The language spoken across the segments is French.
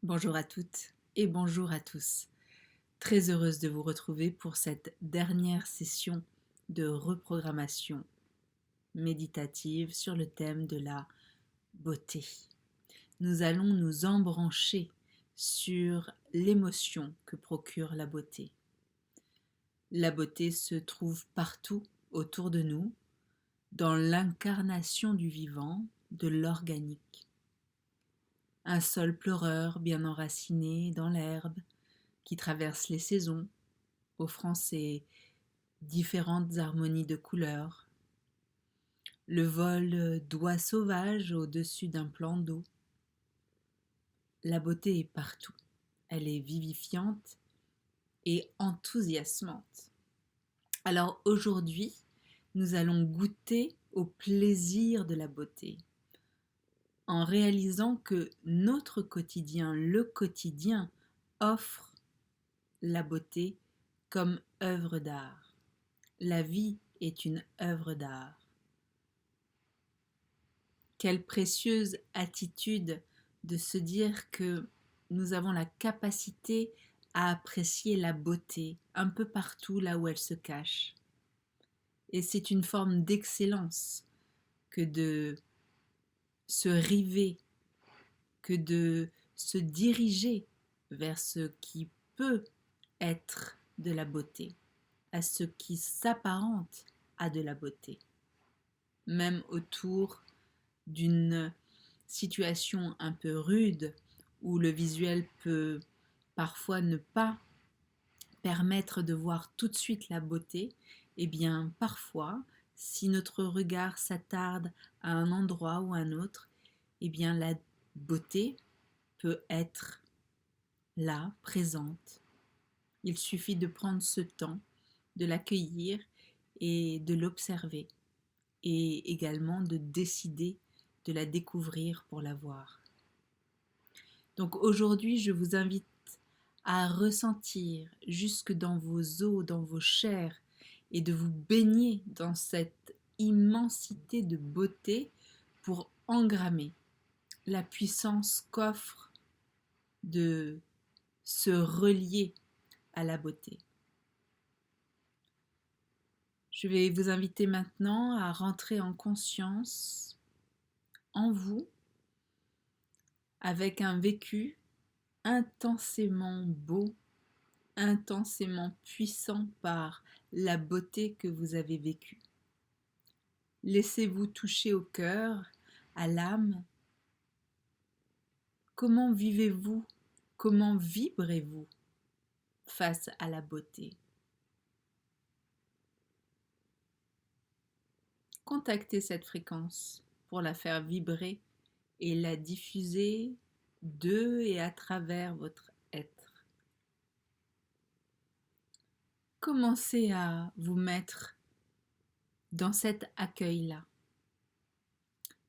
Bonjour à toutes et bonjour à tous. Très heureuse de vous retrouver pour cette dernière session de reprogrammation méditative sur le thème de la beauté. Nous allons nous embrancher sur l'émotion que procure la beauté. La beauté se trouve partout autour de nous, dans l'incarnation du vivant, de l'organique. Un sol pleureur bien enraciné dans l'herbe, qui traverse les saisons, offrant ses différentes harmonies de couleurs. Le vol d'oies sauvages au-dessus d'un plan d'eau. La beauté est partout. Elle est vivifiante et enthousiasmante. Alors aujourd'hui, nous allons goûter au plaisir de la beauté en réalisant que notre quotidien, le quotidien, offre la beauté comme œuvre d'art. La vie est une œuvre d'art. Quelle précieuse attitude de se dire que nous avons la capacité à apprécier la beauté un peu partout là où elle se cache. Et c'est une forme d'excellence que de se river, que de se diriger vers ce qui peut être de la beauté, à ce qui s'apparente à de la beauté, même autour d'une situation un peu rude où le visuel peut parfois ne pas permettre de voir tout de suite la beauté, eh bien parfois, si notre regard s'attarde à un endroit ou à un autre, eh bien la beauté peut être là, présente. Il suffit de prendre ce temps, de l'accueillir et de l'observer, et également de décider de la découvrir pour la voir. Donc aujourd'hui, je vous invite à ressentir jusque dans vos os, dans vos chairs, et de vous baigner dans cette immensité de beauté pour engrammer la puissance qu'offre de se relier à la beauté. Je vais vous inviter maintenant à rentrer en conscience en vous avec un vécu intensément beau, intensément puissant par la beauté que vous avez vécue. Laissez-vous toucher au cœur, à l'âme. Comment vivez-vous? Comment vibrez-vous face à la beauté? Contactez cette fréquence pour la faire vibrer et la diffuser de et à travers votre être. Commencez à vous mettre dans cet accueil-là.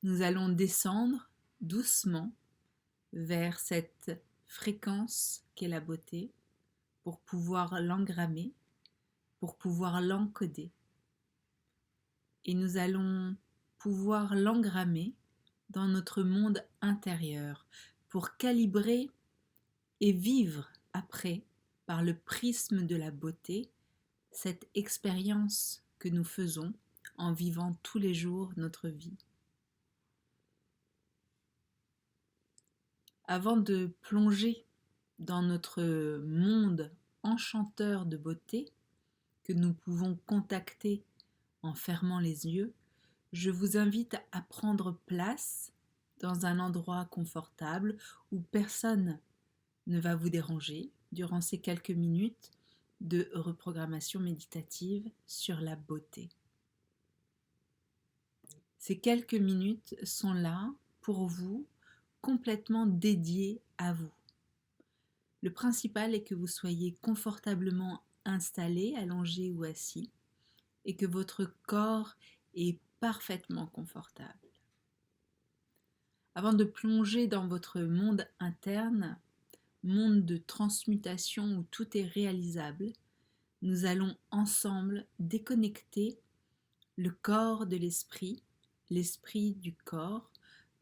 Nous allons descendre doucement vers cette fréquence qu'est la beauté pour pouvoir l'engrammer, pour pouvoir l'encoder. Et nous allons pouvoir l'engrammer dans notre monde intérieur pour calibrer et vivre après, par le prisme de la beauté, cette expérience que nous faisons en vivant tous les jours notre vie. Avant de plonger dans notre monde enchanteur de beauté que nous pouvons contacter en fermant les yeux, je vous invite à prendre place dans un endroit confortable où personne ne va vous déranger durant ces quelques minutes de reprogrammation méditative sur la beauté. Ces quelques minutes sont là pour vous, complètement dédiées à vous. Le principal est que vous soyez confortablement installé, allongé ou assis, et que votre corps est parfaitement confortable. Avant de plonger dans votre monde interne, monde de transmutation où tout est réalisable, nous allons ensemble déconnecter le corps de l'esprit, l'esprit du corps,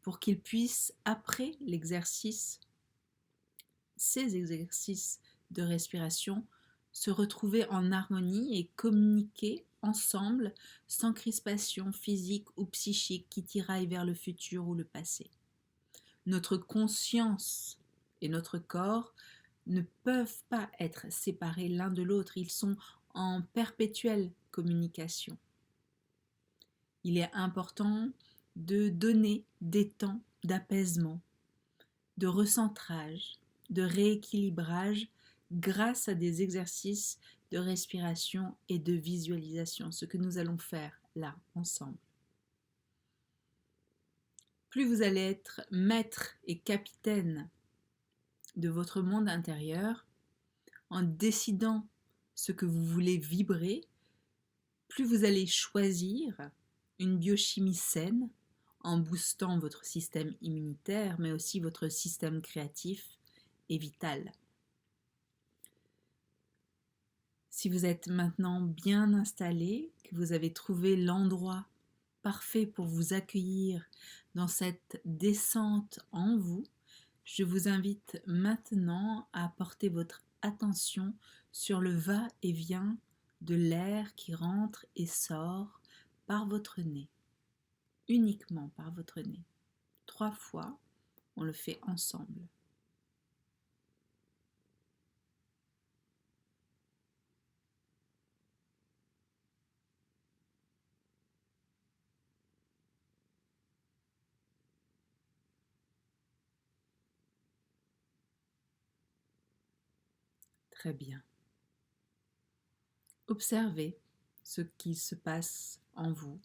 pour qu'il puisse, après l'exercice ces exercices de respiration se retrouver en harmonie et communiquer ensemble sans crispation physique ou psychique qui tiraille vers le futur ou le passé. Notre conscience et notre corps ne peuvent pas être séparés l'un de l'autre, ils sont en perpétuelle communication. Il est important de donner des temps d'apaisement, de recentrage, de rééquilibrage grâce à des exercices de respiration et de visualisation, ce que nous allons faire là, ensemble. Plus vous allez être maître et capitaine de votre monde intérieur, en décidant ce que vous voulez vibrer, plus vous allez choisir une biochimie saine en boostant votre système immunitaire, mais aussi votre système créatif et vital. Si vous êtes maintenant bien installé, que vous avez trouvé l'endroit parfait pour vous accueillir dans cette descente en vous, je vous invite maintenant à porter votre attention sur le va-et-vient de l'air qui rentre et sort par votre nez, uniquement par votre nez. 3 fois, on le fait ensemble. Très bien. Observez ce qui se passe en vous,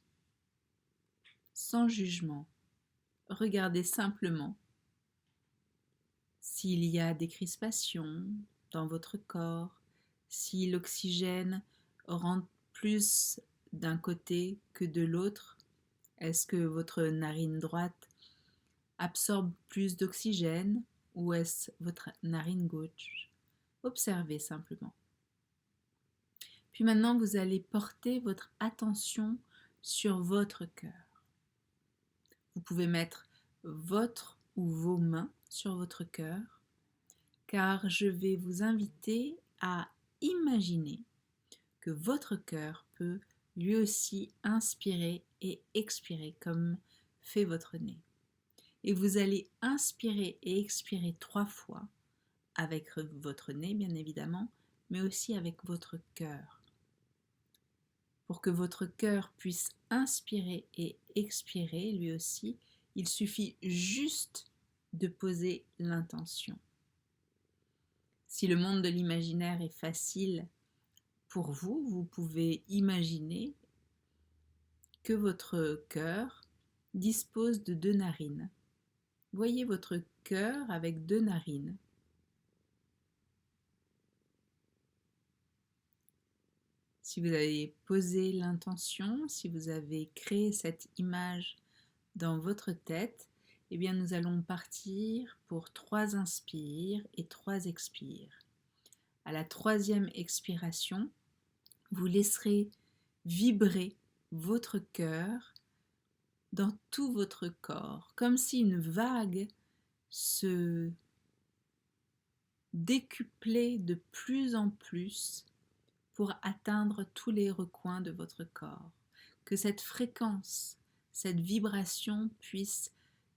sans jugement. Regardez simplement s'il y a des crispations dans votre corps, si l'oxygène rentre plus d'un côté que de l'autre. Est-ce que votre narine droite absorbe plus d'oxygène ou est-ce votre narine gauche? Observez simplement. Puis maintenant, vous allez porter votre attention sur votre cœur. Vous pouvez mettre votre ou vos mains sur votre cœur, car je vais vous inviter à imaginer que votre cœur peut lui aussi inspirer et expirer comme fait votre nez. Et vous allez inspirer et expirer 3 fois avec votre nez bien évidemment, mais aussi avec votre cœur. Pour que votre cœur puisse inspirer et expirer lui aussi, il suffit juste de poser l'intention. Si le monde de l'imaginaire est facile pour vous, vous pouvez imaginer que votre cœur dispose de 2 narines. Voyez votre cœur avec 2 narines. Si vous avez posé l'intention, si vous avez créé cette image dans votre tête, eh bien nous allons partir pour 3 inspires et 3 expires. À la 3e expiration, vous laisserez vibrer votre cœur dans tout votre corps, comme si une vague se décuplait de plus en plus pour atteindre tous les recoins de votre corps. Que cette fréquence, cette vibration puisse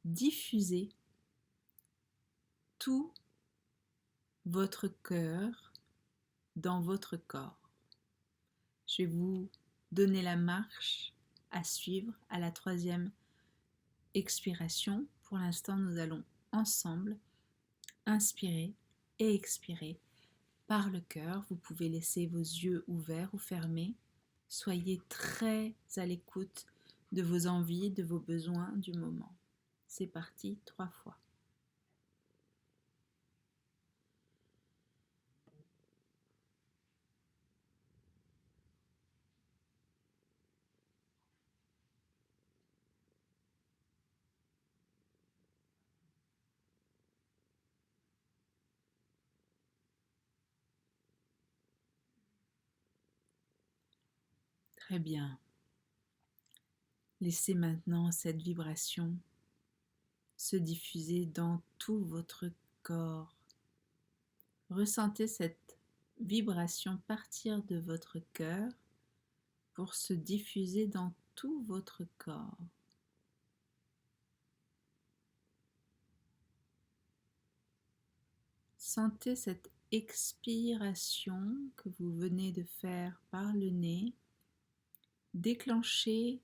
diffuser tout votre cœur dans votre corps. Je vais vous donner la marche à suivre à la 3e expiration. Pour l'instant, nous allons ensemble inspirer et expirer par le cœur. Vous pouvez laisser vos yeux ouverts ou fermés. Soyez très à l'écoute de vos envies, de vos besoins du moment. C'est parti, 3 fois. Très bien. Laissez maintenant cette vibration se diffuser dans tout votre corps. Ressentez cette vibration partir de votre cœur pour se diffuser dans tout votre corps. Sentez cette expiration que vous venez de faire par le nez déclencher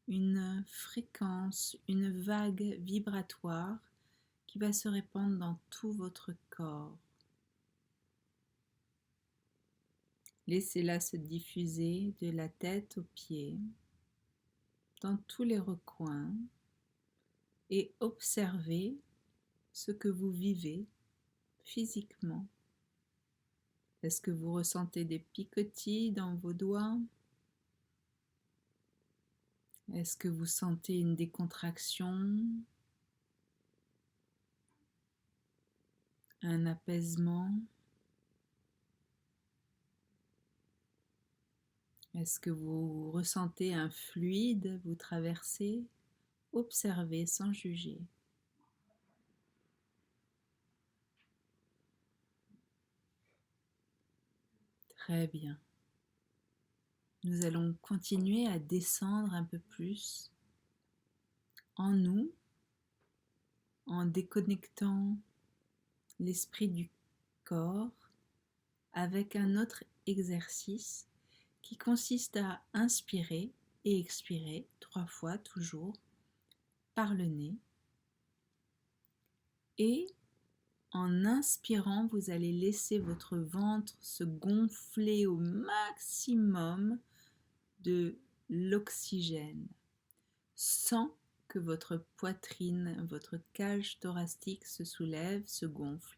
une fréquence, une vague vibratoire qui va se répandre dans tout votre corps. Laissez-la se diffuser de la tête aux pieds, dans tous les recoins, et observez ce que vous vivez physiquement. Est-ce que vous ressentez des picotis dans vos doigts? Est-ce que vous sentez une décontraction? Un apaisement? Est-ce que vous ressentez un fluide vous traverser? Observez sans juger. Très bien. Nous allons continuer à descendre un peu plus en nous, en déconnectant l'esprit du corps avec un autre exercice qui consiste à inspirer et expirer 3 fois toujours par le nez. Et en inspirant, vous allez laisser votre ventre se gonfler au maximum de l'oxygène, sans que votre poitrine, votre cage thoracique se soulève, se gonfle.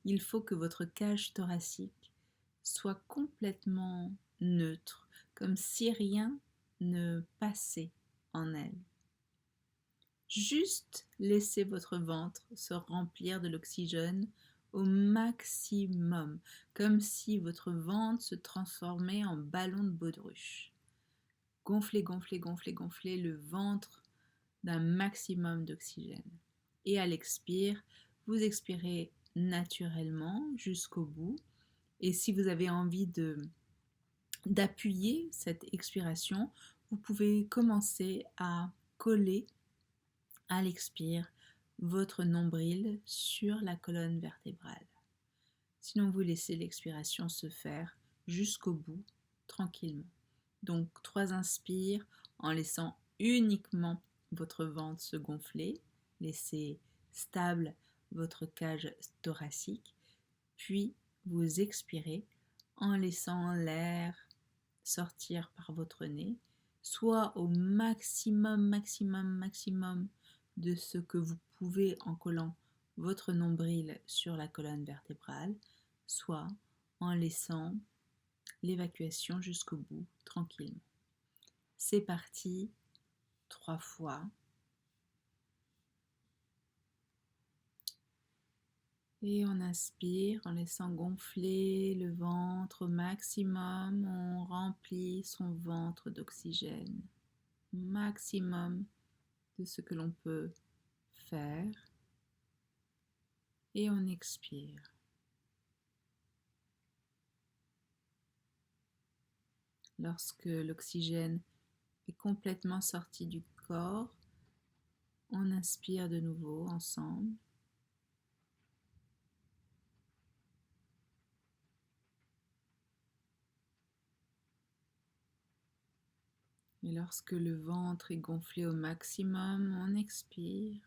Il faut que votre cage thoracique soit complètement neutre, comme si rien ne passait en elle. Juste laissez votre ventre se remplir de l'oxygène au maximum, comme si votre ventre se transformait en ballon de baudruche. Gonflez, gonflez, gonflez, gonflez le ventre d'un maximum d'oxygène. Et à l'expire, vous expirez naturellement jusqu'au bout. Et si vous avez envie d'appuyer cette expiration, vous pouvez commencer à coller à l'expire votre nombril sur la colonne vertébrale. Sinon, vous laissez l'expiration se faire jusqu'au bout, tranquillement. Donc 3 inspires en laissant uniquement votre ventre se gonfler, laissez stable votre cage thoracique, puis vous expirez en laissant l'air sortir par votre nez, soit au maximum, maximum, maximum de ce que vous pouvez en collant votre nombril sur la colonne vertébrale, soit en laissant l'évacuation jusqu'au bout, tranquillement. C'est parti, 3 fois. Et on inspire en laissant gonfler le ventre au maximum. On remplit son ventre d'oxygène. Maximum de ce que l'on peut faire. Et on expire. Lorsque l'oxygène est complètement sorti du corps, on inspire de nouveau ensemble. Et lorsque le ventre est gonflé au maximum, on expire.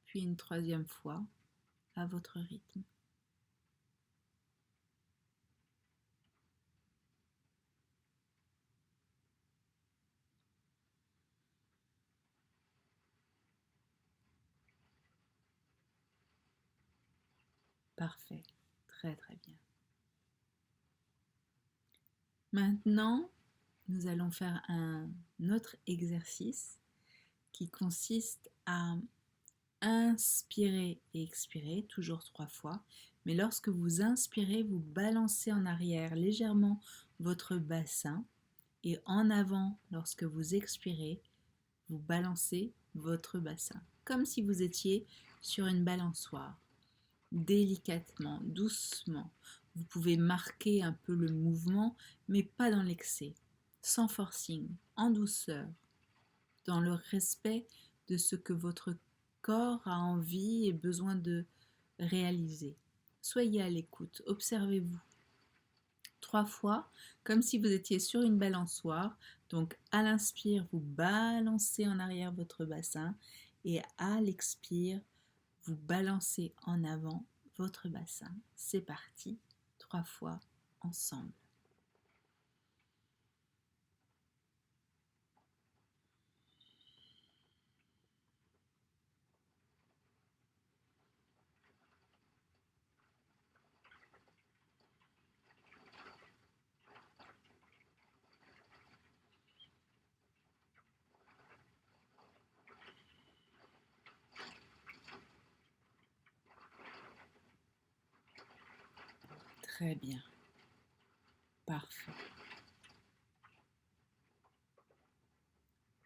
Puis une 3e fois à votre rythme. Parfait, très très bien. Maintenant, nous allons faire un autre exercice qui consiste à inspirer et expirer, toujours 3 fois. Mais lorsque vous inspirez, vous balancez en arrière légèrement votre bassin et en avant, lorsque vous expirez, vous balancez votre bassin, comme si vous étiez sur une balançoire. Délicatement, doucement. Vous pouvez marquer un peu le mouvement, mais pas dans l'excès, sans forcing, en douceur, dans le respect de ce que votre corps a envie et besoin de réaliser. Soyez à l'écoute, observez-vous. 3 fois, comme si vous étiez sur une balançoire. Donc à l'inspire, vous balancez en arrière votre bassin et à l'expire, vous balancez en avant votre bassin. C'est parti, 3 fois ensemble. Très bien, parfait.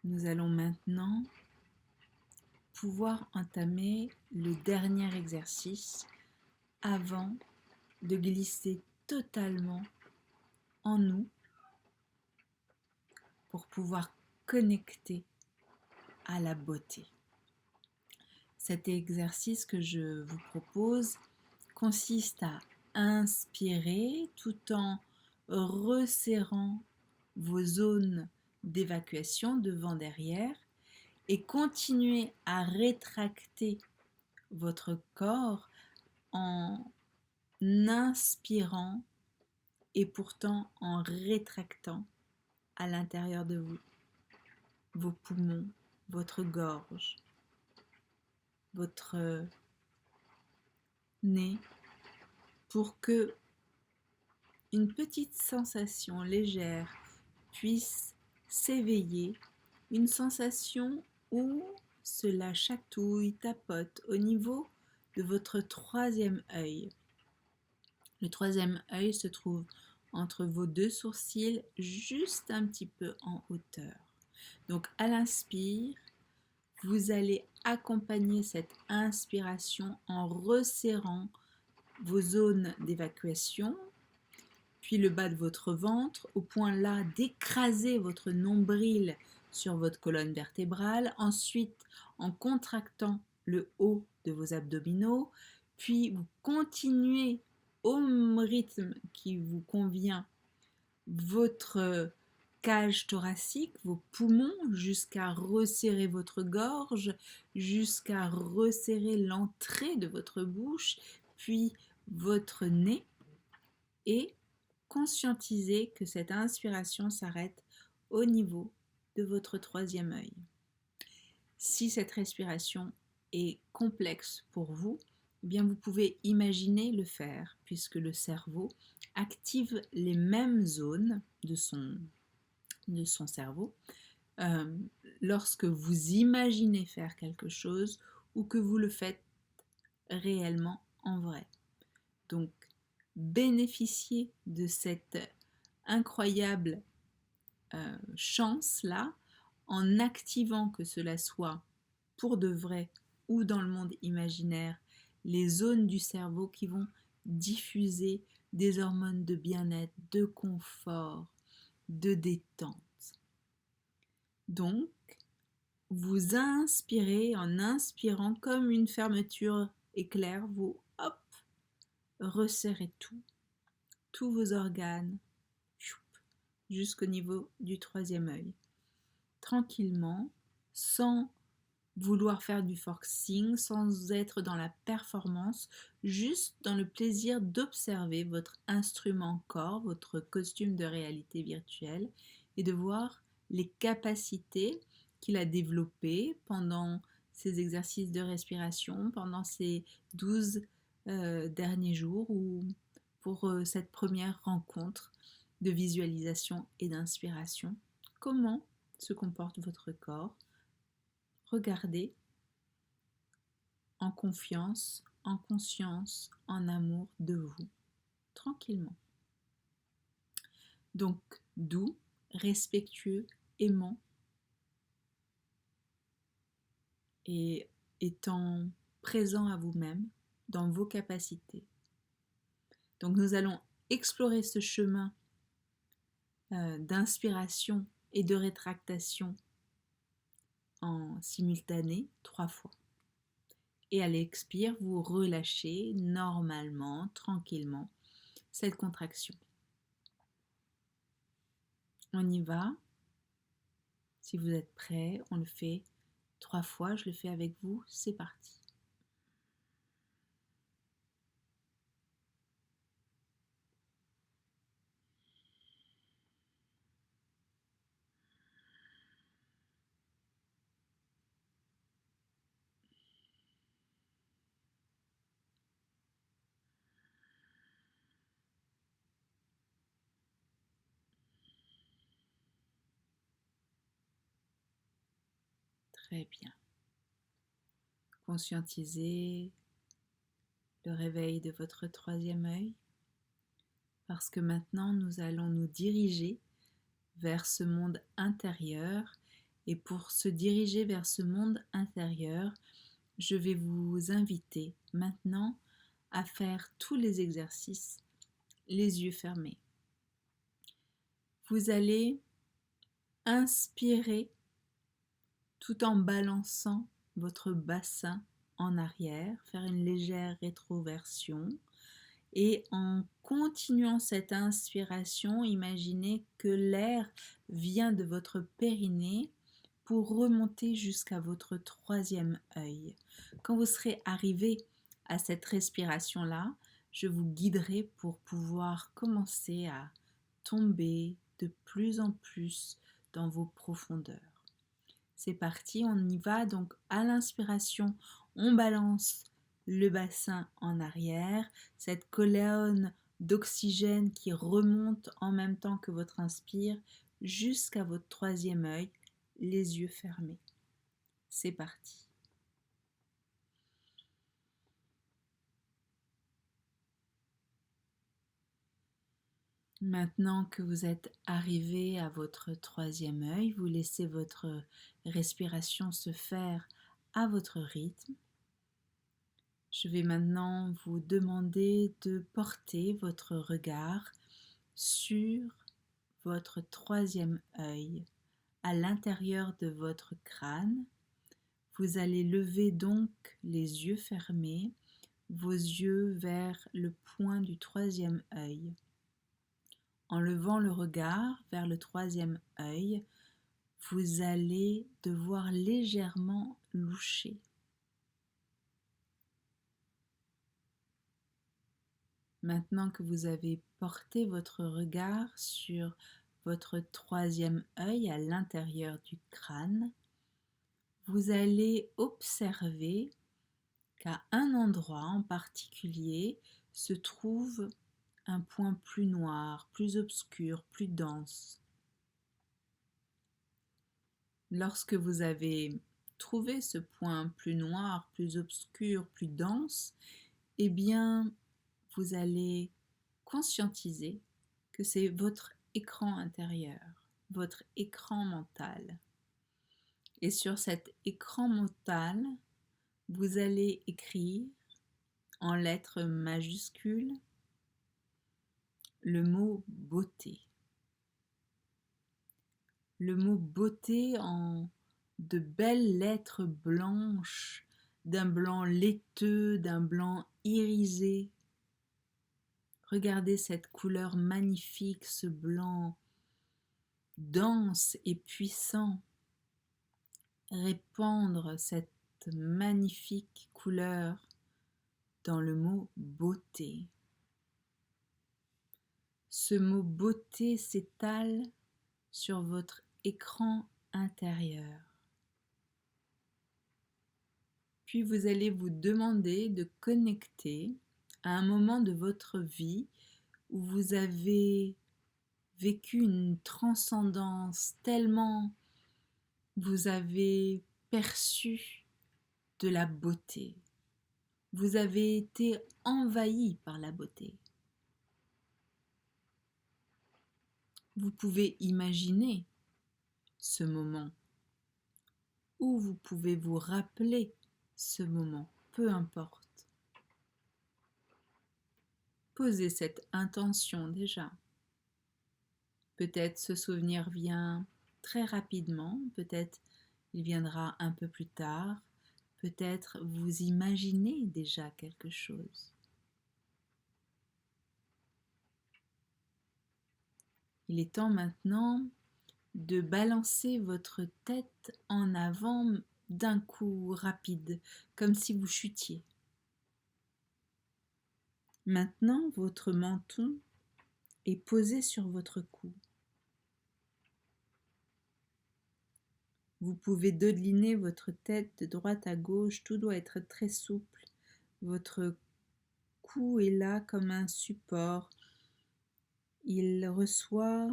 Nous allons maintenant pouvoir entamer le dernier exercice avant de glisser totalement en nous pour pouvoir connecter à la beauté. Cet exercice que je vous propose consiste à inspirer tout en resserrant vos zones d'évacuation devant-derrière et continuer à rétracter votre corps en inspirant et pourtant en rétractant à l'intérieur de vous vos poumons, votre gorge, votre nez, pour que une petite sensation légère puisse s'éveiller, une sensation où cela chatouille, tapote au niveau de votre troisième œil. Le troisième œil se trouve entre vos deux sourcils, juste un petit peu en hauteur. Donc à l'inspire, vous allez accompagner cette inspiration en resserrant vos zones d'évacuation, puis le bas de votre ventre, au point là d'écraser votre nombril sur votre colonne vertébrale, ensuite en contractant le haut de vos abdominaux, puis vous continuez au rythme qui vous convient votre cage thoracique, vos poumons, jusqu'à resserrer votre gorge, jusqu'à resserrer l'entrée de votre bouche, puis votre nez, et conscientisez que cette inspiration s'arrête au niveau de votre troisième œil. Si cette respiration est complexe pour vous, eh bien vous pouvez imaginer le faire, puisque le cerveau active les mêmes zones de son cerveau lorsque vous imaginez faire quelque chose ou que vous le faites réellement en vrai. Donc, bénéficiez de cette incroyable chance-là en activant, que cela soit pour de vrai ou dans le monde imaginaire, les zones du cerveau qui vont diffuser des hormones de bien-être, de confort, de détente. Donc, vous inspirez en inspirant comme une fermeture éclair, vous hop, resserrez tous vos organes jusqu'au niveau du troisième œil. Tranquillement, sans vouloir faire du forcing, sans être dans la performance, juste dans le plaisir d'observer votre instrument corps, votre costume de réalité virtuelle, et de voir les capacités qu'il a développées pendant ces exercices de respiration, pendant ces 12 derniers jours, ou pour cette première rencontre de visualisation et d'inspiration. Comment se comporte votre corps? Regardez en confiance, en conscience, en amour de vous, tranquillement. Donc, doux, respectueux, aimant. et étant présent à vous-même dans vos capacités. Donc nous allons explorer ce chemin d'inspiration et de rétractation en simultané 3 fois. Et à l'expire, vous relâchez normalement, tranquillement, cette contraction. On y va. Si vous êtes prêts, on le fait 3 fois. Je le fais avec vous. C'est parti. Très bien. Conscientisez le réveil de votre troisième œil, parce que maintenant nous allons nous diriger vers ce monde intérieur. Et pour se diriger vers ce monde intérieur, je vais vous inviter maintenant à faire tous les exercices les yeux fermés. Vous allez inspirer tout en balançant votre bassin en arrière, faire une légère rétroversion. Et en continuant cette inspiration, imaginez que l'air vient de votre périnée pour remonter jusqu'à votre troisième œil. Quand vous serez arrivé à cette respiration-là, je vous guiderai pour pouvoir commencer à tomber de plus en plus dans vos profondeurs. C'est parti, on y va. Donc à l'inspiration, on balance le bassin en arrière, cette colonne d'oxygène qui remonte en même temps que votre inspire jusqu'à votre troisième œil, les yeux fermés. C'est parti. Maintenant que vous êtes arrivé à votre troisième œil, vous laissez votre respiration se faire à votre rythme. Je vais maintenant vous demander de porter votre regard sur votre troisième œil, à l'intérieur de votre crâne. Vous allez lever donc les yeux fermés, vos yeux vers le point du troisième œil. En levant le regard vers le troisième œil, vous allez devoir légèrement loucher. Maintenant que vous avez porté votre regard sur votre troisième œil à l'intérieur du crâne, vous allez observer qu'à un endroit en particulier se trouve un point plus noir, plus obscur, plus dense. Lorsque vous avez trouvé ce point plus noir, plus obscur, plus dense, eh bien, vous allez conscientiser que c'est votre écran intérieur, votre écran mental. Et sur cet écran mental, vous allez écrire en lettres majuscules le mot beauté. Le mot beauté en de belles lettres blanches, d'un blanc laiteux, d'un blanc irisé. Regardez cette couleur magnifique, ce blanc dense et puissant. Répandre cette magnifique couleur dans le mot beauté. Ce mot beauté s'étale sur votre écran intérieur. Puis vous allez vous demander de connecter à un moment de votre vie où vous avez vécu une transcendance tellement vous avez perçu de la beauté. Vous avez été envahi par la beauté. Vous pouvez imaginer ce moment ou vous pouvez vous rappeler ce moment, peu importe. Posez cette intention déjà. Peut-être ce souvenir vient très rapidement, peut-être il viendra un peu plus tard, peut-être vous imaginez déjà quelque chose. Il est temps maintenant de balancer votre tête en avant d'un coup rapide, comme si vous chutiez. Maintenant, votre menton est posé sur votre cou. Vous pouvez dodeliner votre tête de droite à gauche, tout doit être très souple. Votre cou est là comme un support. Il reçoit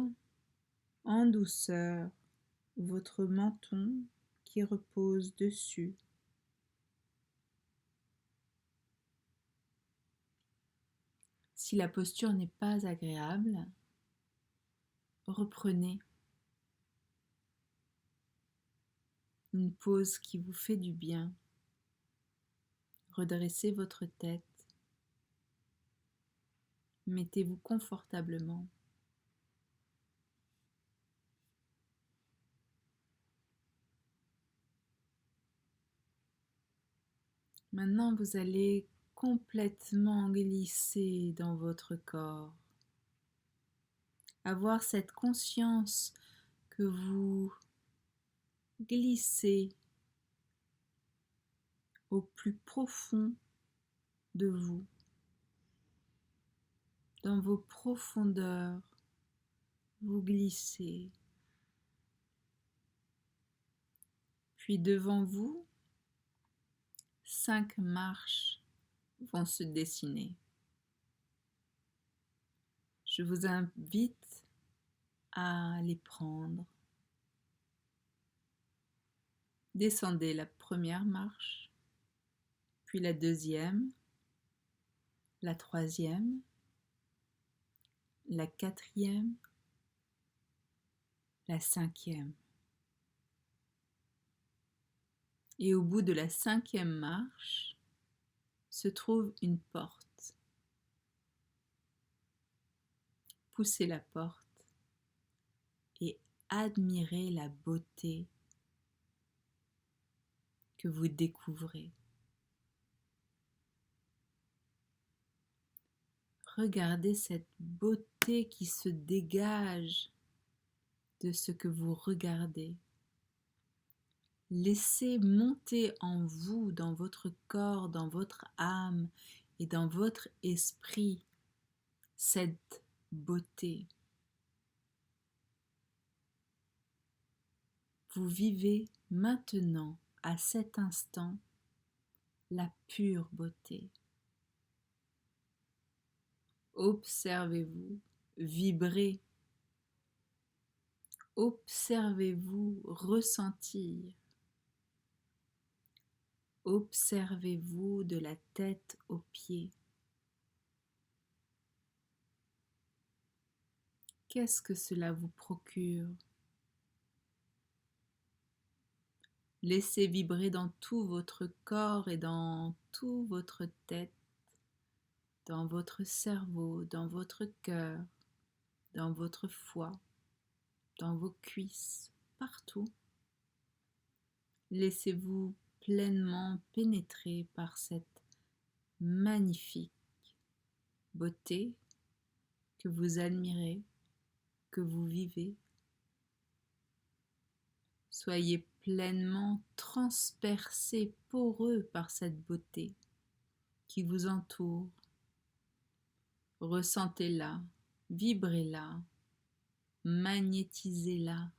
en douceur votre menton qui repose dessus. Si la posture n'est pas agréable, reprenez une pause qui vous fait du bien. Redressez votre tête. Mettez-vous confortablement. Maintenant, vous allez complètement glisser dans votre corps. Avoir cette conscience que vous glissez au plus profond de vous, dans vos profondeurs, vous glissez. Puis devant vous, 5 marches vont se dessiner. Je vous invite à les prendre. Descendez la première marche, puis la deuxième, la troisième, la quatrième, la cinquième. Et au bout de la 5e marche se trouve une porte. Poussez la porte et admirez la beauté que vous découvrez. Regardez cette beauté qui se dégage de ce que vous regardez. Laissez monter en vous, dans votre corps, dans votre âme et dans votre esprit cette beauté. Vous vivez maintenant, à cet instant, la pure beauté. Observez-vous, vibrez. Observez-vous ressentir. Observez-vous de la tête aux pieds. Qu'est-ce que cela vous procure? Laissez vibrer dans tout votre corps et dans toute votre tête, dans votre cerveau, dans votre cœur, dans votre foie, dans vos cuisses, partout. Laissez-vous pleinement pénétrer par cette magnifique beauté que vous admirez, que vous vivez. Soyez pleinement transpercé, poreux par cette beauté qui vous entoure. Ressentez-la, vibrez-la, magnétisez-la.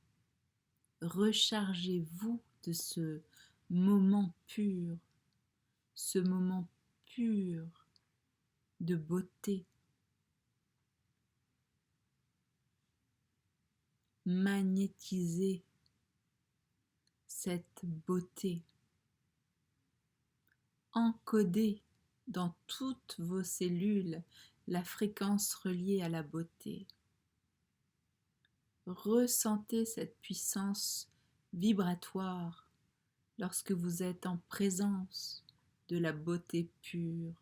Rechargez-vous de ce moment pur de beauté. Magnétisez cette beauté. Encodez dans toutes vos cellules la fréquence reliée à la beauté. Ressentez cette puissance vibratoire lorsque vous êtes en présence de la beauté pure.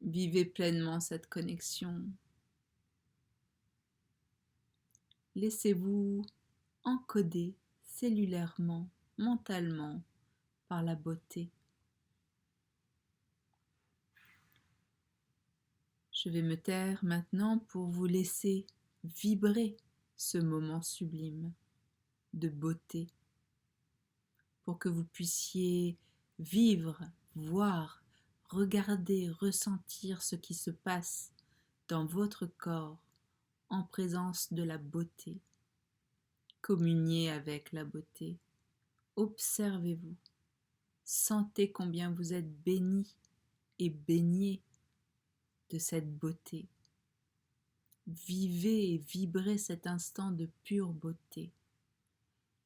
Vivez pleinement cette connexion. Laissez-vous encoder cellulairement, mentalement, par la beauté. Je vais me taire maintenant pour vous laisser vibrer ce moment sublime de beauté, pour que vous puissiez vivre, voir, regarder, ressentir ce qui se passe dans votre corps en présence de la beauté. Communiez avec la beauté. Observez-vous. Sentez combien vous êtes béni et baigné de cette beauté. Vivez et vibrez cet instant de pure beauté.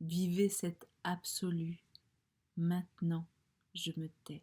Vivez cet absolu. Maintenant, je me tais.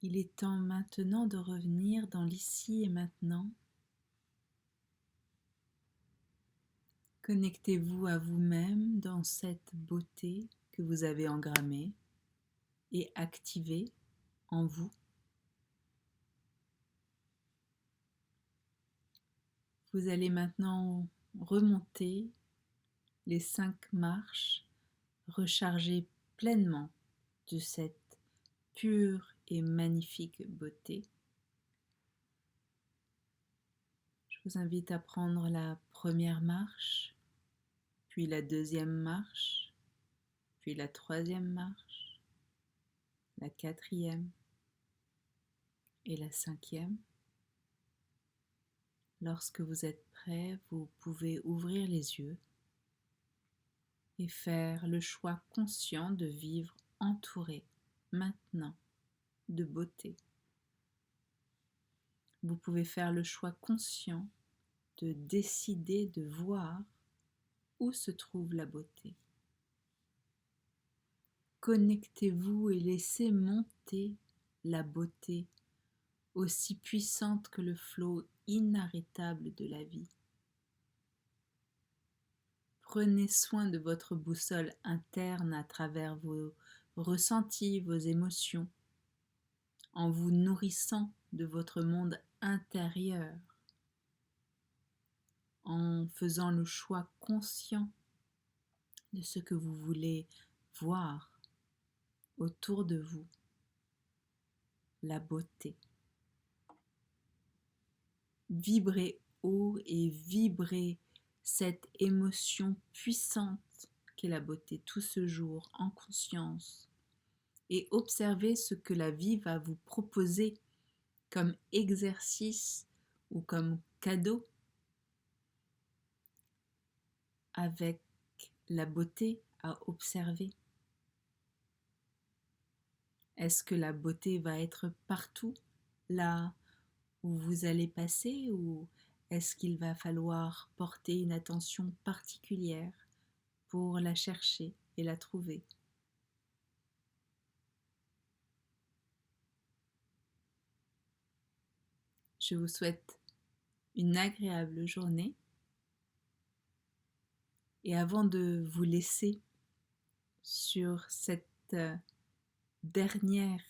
Il est temps maintenant de revenir dans l'ici et maintenant. Connectez-vous à vous-même dans cette beauté que vous avez engrammée et activée en vous. Vous allez maintenant remonter les 5 marches, recharger pleinement de cette pure et magnifique beauté. Je vous invite à prendre la première marche, puis la deuxième marche, puis la troisième marche, la quatrième et la cinquième. Lorsque vous êtes prêt, vous pouvez ouvrir les yeux et faire le choix conscient de vivre entouré maintenant de beauté. Vous pouvez faire le choix conscient de décider de voir où se trouve la beauté. Connectez-vous et laissez monter la beauté aussi puissante que le flot inarrêtable de la vie. Prenez soin de votre boussole interne à travers vos ressentis, vos émotions, en vous nourrissant de votre monde intérieur, en faisant le choix conscient de ce que vous voulez voir autour de vous, la beauté. Vibrez haut et vibrez cette émotion puissante qu'est la beauté tout ce jour en conscience et observez ce que la vie va vous proposer comme exercice ou comme cadeau avec la beauté à observer? Est-ce que la beauté va être partout là où vous allez passer, ou est-ce qu'il va falloir porter une attention particulière pour la chercher et la trouver? Je vous souhaite une agréable journée, et avant de vous laisser sur cette dernière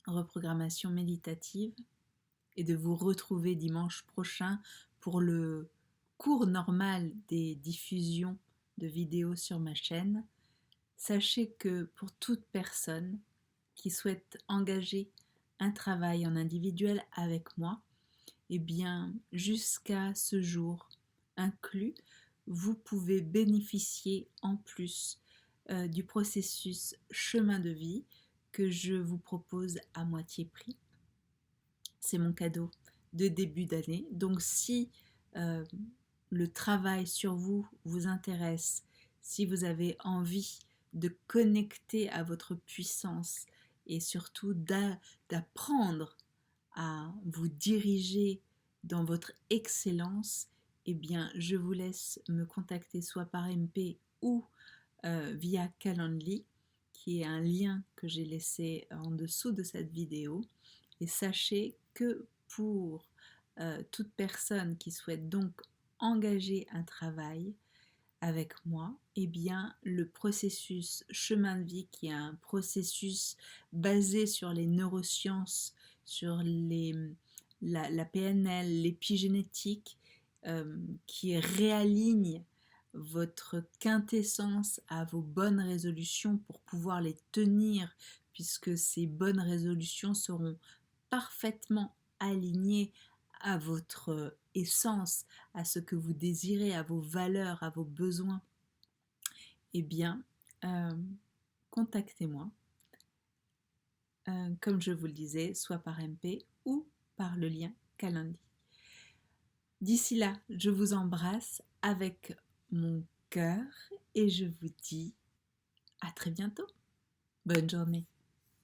reprogrammation méditative et de vous retrouver dimanche prochain pour le cours normal des diffusions de vidéos sur ma chaîne, sachez que pour toute personne qui souhaite engager un travail en individuel avec moi, eh bien, jusqu'à ce jour inclus, vous pouvez bénéficier en plus du processus chemin de vie que je vous propose à moitié prix. C'est mon cadeau de début d'année. Donc si le travail sur vous vous intéresse, si vous avez envie de connecter à votre puissance et surtout d'apprendre à vous diriger dans votre excellence, eh bien, je vous laisse me contacter soit par MP ou via Calendly, qui est un lien que j'ai laissé en dessous de cette vidéo. Et sachez que pour toute personne qui souhaite donc engager un travail avec moi, eh bien, le processus chemin de vie, qui est un processus basé sur les neurosciences, sur la PNL, l'épigénétique, qui réaligne votre quintessence à vos bonnes résolutions pour pouvoir les tenir, puisque ces bonnes résolutions seront parfaitement alignées à votre essence, à ce que vous désirez, à vos valeurs, à vos besoins, eh bien, contactez-moi, comme je vous le disais, soit par MP ou par le lien Calendly. D'ici là, je vous embrasse avec mon cœur et je vous dis à très bientôt. Bonne journée.